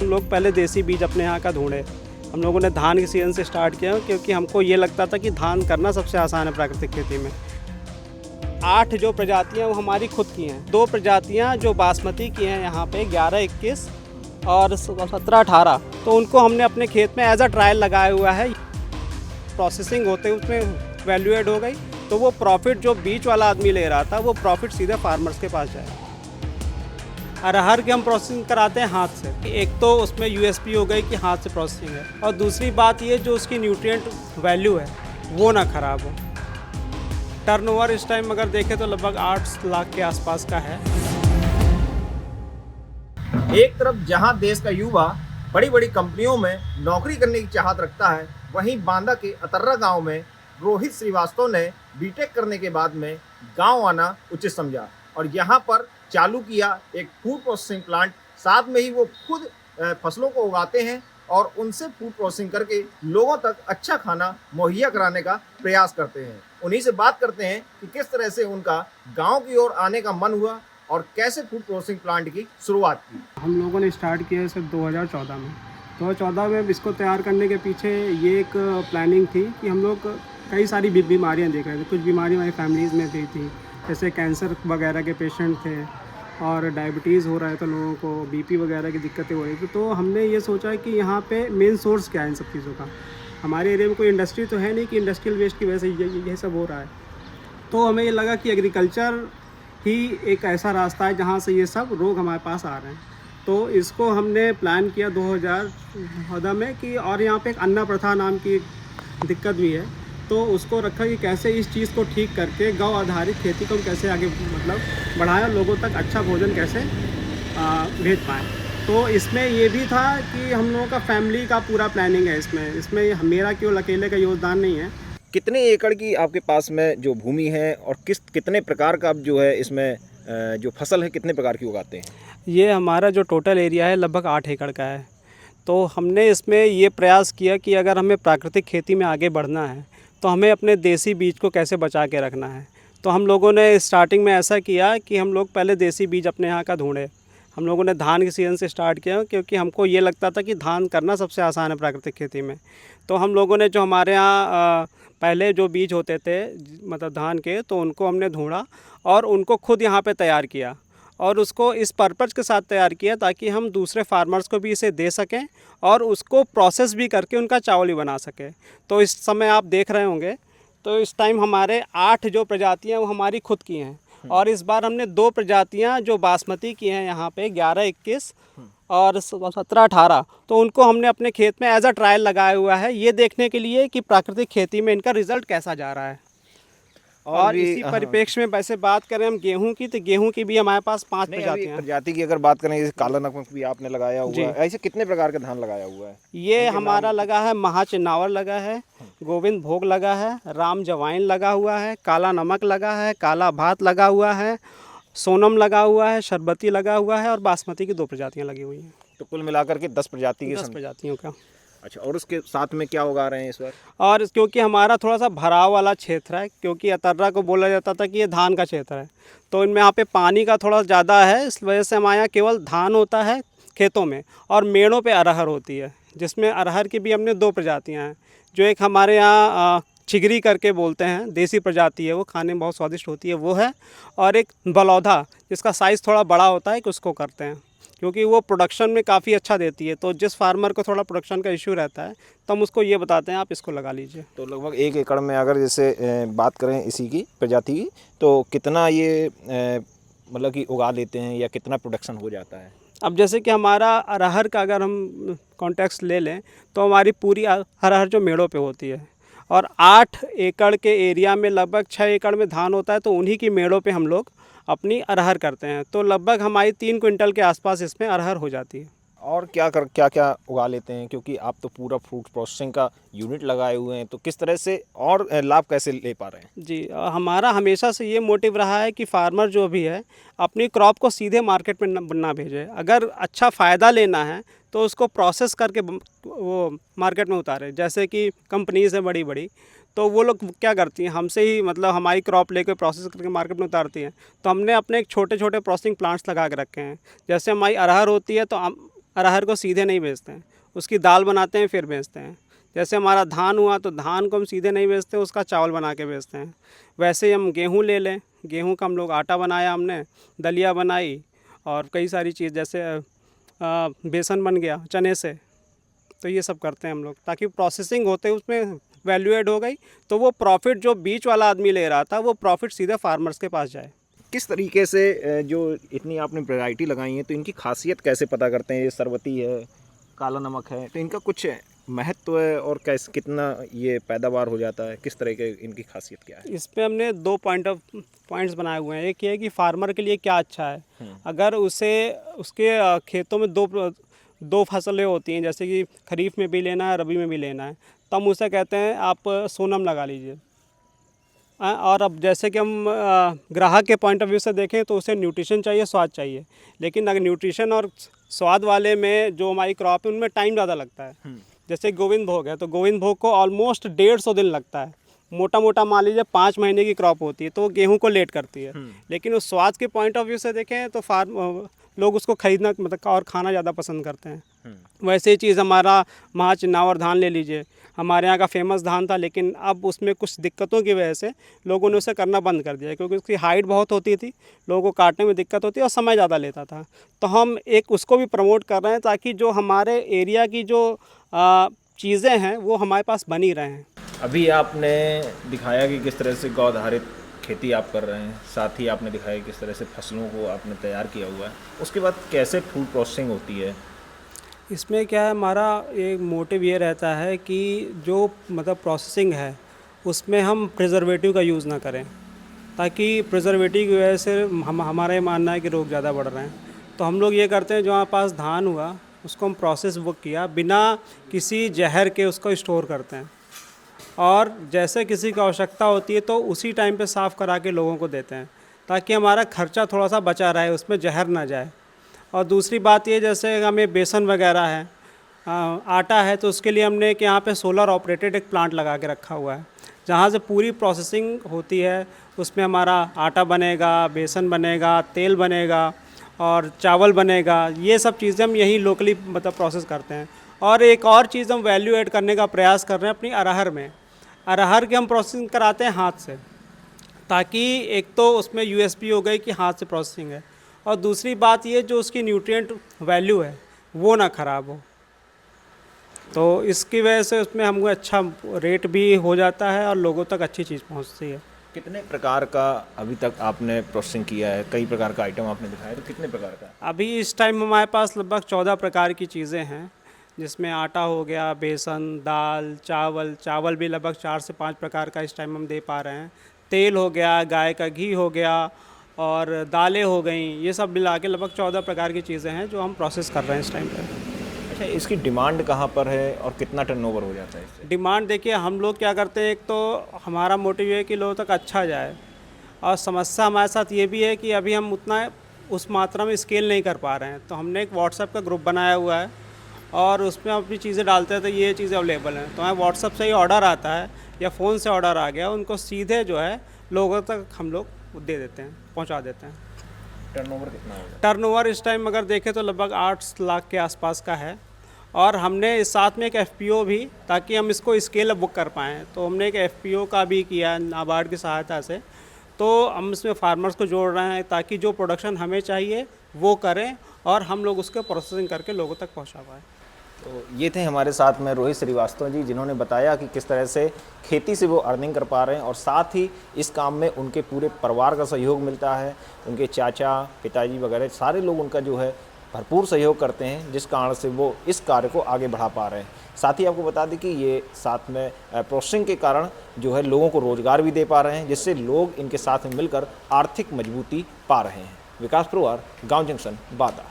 हम लोग पहले देसी बीज अपने यहाँ का ढूंढे। हम लोगों ने धान के सीज़न से स्टार्ट किया क्योंकि हमको ये लगता था कि धान करना सबसे आसान है प्राकृतिक खेती में। 8 जो प्रजातियाँ वो हमारी खुद की हैं। 2 प्रजातियाँ जो बासमती की हैं यहाँ पे 11-21 और 17-18, तो उनको हमने अपने खेत में एज अ ट्रायल लगाया हुआ है। प्रोसेसिंग होते उसमें वैल्यू एड हो गई, तो वो प्रॉफिट जो बीच वाला आदमी ले रहा था वो प्रॉफिट सीधे फार्मर्स के पास जाए। अरहर की हम प्रोसेसिंग कराते हैं हाथ से। एक तो उसमें यूएसपी हो गई कि हाथ से प्रोसेसिंग है, और दूसरी बात ये जो उसकी न्यूट्रिएंट वैल्यू है वो ना ख़राब हो। टर्नओवर इस टाइम अगर देखें तो लगभग 8 लाख के आसपास का है। एक तरफ जहां देश का युवा बड़ी बड़ी कंपनियों में नौकरी करने की चाहत रखता है, वहीं बांदा के अतर्रा गांव में रोहित श्रीवास्तव ने बीटेक करने के बाद में गांव आना उचित समझा और यहां पर चालू किया एक फूड प्रोसेसिंग प्लांट। साथ में ही वो खुद फसलों को उगाते हैं और उनसे फूड प्रोसेसिंग करके लोगों तक अच्छा खाना मुहैया कराने का प्रयास करते हैं। उन्हीं से बात करते हैं कि किस तरह से उनका गांव की ओर आने का मन हुआ और कैसे फूड प्रोसेसिंग प्लांट की शुरुआत की। हम लोगों ने स्टार्ट किया है सिर्फ 2014 में। 2014 में इसको तैयार करने के पीछे ये एक प्लानिंग थी कि हम लोग कई सारी बीमारियां देख रहे थे। कुछ बीमारियां हमारी फैमिलीज़ में भी थी, जैसे कैंसर वगैरह के पेशेंट थे और डायबिटीज़ हो रहा है, तो लोगों को बीपी वगैरह की दिक्कतें हो रही थी। तो हमने ये सोचा कि यहाँ पे मेन सोर्स क्या है इन सब चीज़ों का। हमारे एरिया में कोई इंडस्ट्री तो है नहीं कि इंडस्ट्रियल वेस्ट की वजह से ये सब हो रहा है। तो हमें ये लगा कि एग्रीकल्चर ही एक ऐसा रास्ता है जहाँ से ये सब रोग हमारे पास आ रहे हैं। तो इसको हमने प्लान किया 2014 में कि, और यहाँ पे एक अन्ना प्रथा नाम की दिक्कत भी है, तो उसको रखा कि कैसे इस चीज़ को ठीक करके गौ आधारित खेती को हम कैसे आगे बढ़ाएं, लोगों तक अच्छा भोजन कैसे भेज पाएँ। तो इसमें ये भी था कि हम लोगों का फैमिली का पूरा प्लानिंग है इसमें मेरा केवल अकेले का योगदान नहीं है। कितने एकड़ की आपके पास में जो भूमि है और कितने प्रकार का जो है इसमें जो फसल है कितने प्रकार की उगाते हैं? ये हमारा जो टोटल एरिया है लगभग 8 एकड़ का है। तो हमने इसमें ये प्रयास किया कि अगर हमें प्राकृतिक खेती में आगे बढ़ना है तो हमें अपने देसी बीज को कैसे बचा के रखना है। तो हम लोगों ने स्टार्टिंग में ऐसा किया कि हम लोग पहले देसी बीज अपने यहाँ का ढूंढे। हम लोगों ने धान के सीज़न से स्टार्ट किया क्योंकि हमको ये लगता था कि धान करना सबसे आसान है प्राकृतिक खेती में। तो हम लोगों ने जो हमारे यहाँ पहले जो बीज होते थे मतलब धान के, तो उनको हमने ढूंढा और उनको खुद यहाँ पे तैयार किया और उसको इस पर्पज़ के साथ तैयार किया ताकि हम दूसरे फार्मर्स को भी इसे दे सकें और उसको प्रोसेस भी करके उनका चावल भी बना सकें। तो इस समय आप देख रहे होंगे तो इस टाइम हमारे 8 जो प्रजातियाँ वो हमारी खुद की हैं और इस बार हमने 2 प्रजातियाँ जो बासमती की हैं यहाँ पे 11-21 और 17-18, तो उनको हमने अपने खेत में एज अ ट्रायल लगाया हुआ है, ये देखने के लिए कि प्राकृतिक खेती में इनका रिजल्ट कैसा जा रहा है। और इसी परिप्रेक्ष्य में वैसे बात करें हम गेहूं की, तो गेहूं की भी हमारे पास 5 प्रजातियां हैं। प्रजाति की अगर बात करें जैसे काला नमक भी आपने लगाया हुआ है, ऐसे कितने प्रकार का धान लगाया हुआ है? ये हमारा लगा है महाचिन्नावर लगा है, गोविंद भोग लगा है, राम जवाइन लगा हुआ है, काला नमक लगा है, काला भात लगा हुआ है, सोनम लगा हुआ है, शरबती लगा हुआ है और बासमती की 2 प्रजातियाँ लगी हुई हैं। तो कुल मिलाकर के 10 प्रजातियों का। अच्छा, और उसके साथ में क्या उगा रहे हैं इस बार? और क्योंकि हमारा थोड़ा सा भराव वाला क्षेत्र है, क्योंकि अतर्रा को बोला जाता था कि ये धान का क्षेत्र है, तो इनमें यहाँ पे पानी का थोड़ा ज़्यादा है, इस वजह से हमारे यहाँ केवल धान होता है खेतों में और मेड़ों पे अरहर होती है, जिसमें अरहर की भी हमने 2 प्रजातियाँ हैं। जो एक हमारे यहाँ चिगरी करके बोलते हैं, देसी प्रजाति है, वो खाने में बहुत स्वादिष्ट होती है, वो है, और एक बलौधा जिसका साइज़ थोड़ा बड़ा होता है कि उसको करते हैं क्योंकि वो प्रोडक्शन में काफ़ी अच्छा देती है। तो जिस फार्मर को थोड़ा प्रोडक्शन का इशू रहता है तो हम उसको ये बताते हैं आप इसको लगा लीजिए। तो लगभग 1 एकड़ में अगर जैसे बात करें इसी की प्रजाति की, तो कितना ये मतलब कि उगा लेते हैं या कितना प्रोडक्शन हो जाता है? अब जैसे कि हमारा अरहर का अगर हम कॉन्टेक्स्ट ले लें तो हमारी पूरी अरहर जो मेड़ों पे होती है और 8 एकड़ के एरिया में लगभग 6 एकड़ में धान होता है, तो उन्हीं की मेड़ों पे हम लोग अपनी अरहर करते हैं। तो लगभग हमारी 3 क्विंटल के आसपास इसमें अरहर हो जाती है। और क्या उगा लेते हैं, क्योंकि आप तो पूरा फूड प्रोसेसिंग का यूनिट लगाए हुए हैं, तो किस तरह से और लाभ कैसे ले पा रहे हैं? जी, हमारा हमेशा से ये मोटिव रहा है कि फार्मर जो भी है अपनी क्रॉप को सीधे मार्केट में ना भेजे। अगर अच्छा फ़ायदा लेना है तो उसको प्रोसेस करके वो मार्केट में उतारे। जैसे कि कंपनीज है बड़ी बड़ी, तो वो लोग क्या करती हैं, हमसे ही मतलब हमारी क्रॉप लेकर प्रोसेस करके मार्केट में उतारती हैं। तो हमने अपने एक छोटे छोटे प्रोसेसिंग प्लांट्स लगा के रखे हैं। जैसे हमारी अरहर होती है तो अरहर को सीधे नहीं बेचते हैं, उसकी दाल बनाते हैं फिर बेचते हैं। जैसे हमारा धान हुआ तो धान को हम सीधे नहीं बेचते, उसका चावल बना के बेचते हैं। वैसे ही हम गेहूँ ले लें, गेहूँ का हम लोग आटा बनाया, हमने दलिया बनाई और कई सारी चीज़ जैसे बेसन बन गया चने से। तो ये सब करते हैं हम लोग, ताकि प्रोसेसिंग होते उसमें वैल्यू एड हो गई, तो वो प्रॉफिट जो बीच वाला आदमी ले रहा था वो प्रॉफिट सीधे फार्मर्स के पास जाए। किस तरीके से जो इतनी आपने वैरायटी लगाई है तो इनकी खासियत कैसे पता करते हैं? ये सरबती है, काला नमक है, तो इनका कुछ महत्व है और कैसे कितना ये पैदावार हो जाता है, किस तरह के इनकी खासियत क्या है? इस पे हमने 2 पॉइंट्स बनाए हुए हैं। एक ये है कि फार्मर के लिए क्या अच्छा है। अगर उसे उसके खेतों में दो फसलें होती हैं, जैसे कि खरीफ में भी लेना है, रबी में भी लेना है, तो हम उसे कहते हैं आप सोनम लगा लीजिए। और अब जैसे कि हम ग्राहक के पॉइंट ऑफ व्यू से देखें तो उसे न्यूट्रिशन चाहिए, स्वाद चाहिए। लेकिन अगर न्यूट्रिशन और स्वाद वाले में जो हमारी क्रॉप है उनमें टाइम ज़्यादा लगता है। जैसे गोविंद भोग है तो गोविंद भोग को ऑलमोस्ट 150 दिन लगता है। मोटा मोटा मान लीजिए 5 महीने की क्रॉप होती है, तो वो गेहूँ को लेट करती है। लेकिन उस स्वाद के पॉइंट ऑफ व्यू से देखें तो लोग उसको खरीदना मतलब और खाना ज़्यादा पसंद करते हैं। वैसे ही चीज़ हमारा महाचिन्नावर धान ले लीजिए, हमारे यहाँ का फेमस धान था, लेकिन अब उसमें कुछ दिक्कतों की वजह से लोगों ने उसे करना बंद कर दिया, क्योंकि उसकी हाइट बहुत होती थी, लोगों को काटने में दिक्कत होती और समय ज़्यादा लेता था। तो हम एक उसको भी प्रमोट कर रहे हैं ताकि जो हमारे एरिया की जो चीज़ें हैं वो हमारे पास बनी रहें। अभी आपने दिखाया कि किस तरह से गौ आधारित खेती आप कर रहे हैं, साथ ही आपने दिखाया किस तरह से फसलों को आपने तैयार किया हुआ है। उसके बाद कैसे फूड प्रोसेसिंग होती है? इसमें क्या है, हमारा एक मोटिव ये रहता है कि जो मतलब प्रोसेसिंग है उसमें हम प्रिजर्वेटिव का यूज़ ना करें, ताकि प्रिजर्वेटिव की वजह से हमारा ये मानना है कि रोग ज़्यादा बढ़ रहे हैं। तो हम लोग ये करते हैं, जो हमारे पास धान हुआ उसको हम प्रोसेस वो किया बिना किसी जहर के उसको स्टोर करते हैं, और जैसे किसी को आवश्यकता होती है तो उसी टाइम पे साफ़ करा के लोगों को देते हैं, ताकि हमारा खर्चा थोड़ा सा बचा रहे, उसमें जहर ना जाए। और दूसरी बात ये, जैसे हमें बेसन वगैरह है, आटा है, तो उसके लिए हमने एक यहाँ पे सोलर ऑपरेटेड एक प्लांट लगा के रखा हुआ है, जहाँ से पूरी प्रोसेसिंग होती है। उसमें हमारा आटा बनेगा, बेसन बनेगा, तेल बनेगा और चावल बनेगा। ये सब चीज़ें हम यहीं लोकली मतलब प्रोसेस करते हैं। और एक और चीज़ हम वैल्यू ऐड करने का प्रयास कर रहे हैं अपनी अरहर में। अरहर की हम प्रोसेसिंग कराते हैं हाथ से, ताकि एक तो उसमें यूएसपी हो गई कि हाथ से प्रोसेसिंग है, और दूसरी बात ये जो उसकी न्यूट्रिएंट वैल्यू है वो ना ख़राब हो। तो इसकी वजह से उसमें हमको अच्छा रेट भी हो जाता है और लोगों तक अच्छी चीज़ पहुंचती है। कितने प्रकार का अभी तक आपने प्रोसेसिंग किया है? कई प्रकार का आइटम आपने दिखाया, तो कितने प्रकार का? अभी इस टाइम हमारे पास लगभग 14 प्रकार की चीज़ें हैं, जिसमें आटा हो गया, बेसन, दाल, चावल भी लगभग 4 से 5 प्रकार का इस टाइम हम दे पा रहे हैं। तेल हो गया, गाय का घी हो गया और दालें हो गई, ये सब मिला के लगभग 14 प्रकार की चीज़ें हैं जो हम प्रोसेस कर रहे हैं इस टाइम पर। अच्छा, इसकी डिमांड कहाँ पर है और कितना टर्नओवर हो जाता है इससे? डिमांड देखिए, हम लोग क्या करते हैं, एक तो हमारा मोटिव है कि लोगों तक अच्छा जाए, और समस्या हमारे साथ ये भी है कि अभी हम उतना उस मात्रा में स्केल नहीं कर पा रहे हैं। तो हमने एक व्हाट्सएप का ग्रुप बनाया हुआ है और उसमें अपनी चीज़ें डालते हैं, तो ये चीज़ें अवेलेबल हैं, तो हमें व्हाट्सएप से ही ऑर्डर आता है या फ़ोन से ऑर्डर आ गया, उनको सीधे जो है लोगों तक हम लोग दे देते हैं, पहुंचा देते हैं। टर्नओवर कितना होगा? टर्नओवर इस टाइम अगर देखें तो लगभग 8 लाख के आसपास का है, और हमने इस साथ में एक एफपीओ भी, ताकि हम इसको स्केल बुक कर पाएँ, तो हमने एक एफपीओ का भी किया नाबार्ड की सहायता से। तो हम इसमें फार्मर्स को जोड़ रहे हैं ताकि जो प्रोडक्शन हमें चाहिए वो करें और हम लोग उसको प्रोसेसिंग करके लोगों तक पहुंचा पाएँ। तो ये थे हमारे साथ में रोहित श्रीवास्तव जी, जिन्होंने बताया कि किस तरह से खेती से वो अर्निंग कर पा रहे हैं और साथ ही इस काम में उनके पूरे परिवार का सहयोग मिलता है। उनके चाचा, पिताजी वगैरह सारे लोग उनका जो है भरपूर सहयोग करते हैं, जिस कारण से वो इस कार्य को आगे बढ़ा पा रहे हैं। साथ ही आपको बता दें कि ये साथ में प्रोसेसिंग के कारण जो है लोगों को रोज़गार भी दे पा रहे हैं, जिससे लोग इनके साथ में मिलकर आर्थिक मजबूती पा रहे हैं। विकास पुरवार, गाँव जंक्शन, बादा।